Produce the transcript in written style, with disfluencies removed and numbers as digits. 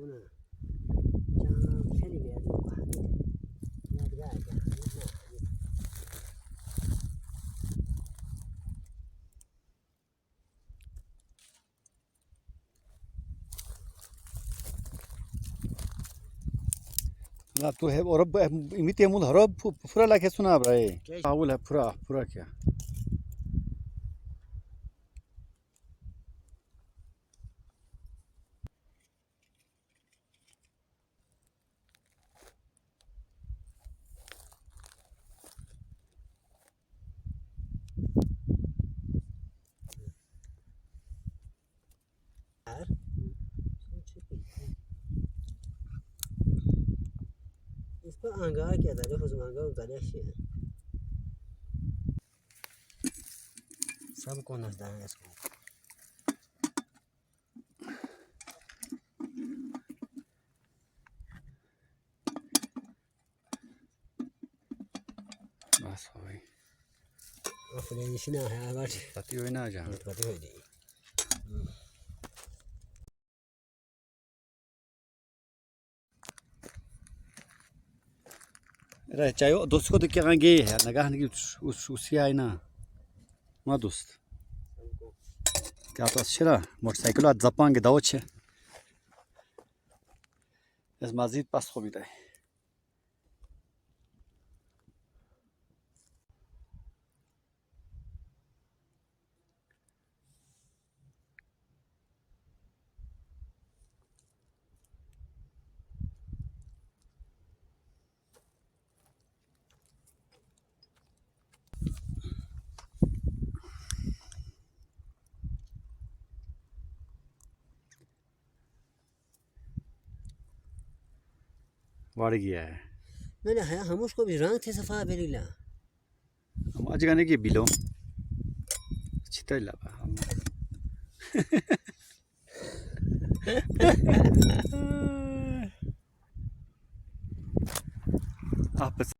ना जहाँ फैली गया तो कहानी याद गया क्या ला तो है और अब इमिते मुल हरो पूरा लाके सुना भाई पावल है पूरा पूरा क्या इसको आंगा क्या था देखो उसमें आंगा उतारे अच्छे सबको नचता है इसको बस भाई अपने निशना है आवाज पति होई ना जा पति हो दी रे चायो दोस्त को तो क्या गे है लगा हन की उसी आई ना मा दोस्त क्या तो अच्छा मोटरसाइकिल आ जापान के दाव छे इस मस्जिद पास हो भी है बढ़ गया है मैंने है हम उसको भी रंग थे सफा बेरीला हम आज गाने के बिलो चिता लगा आप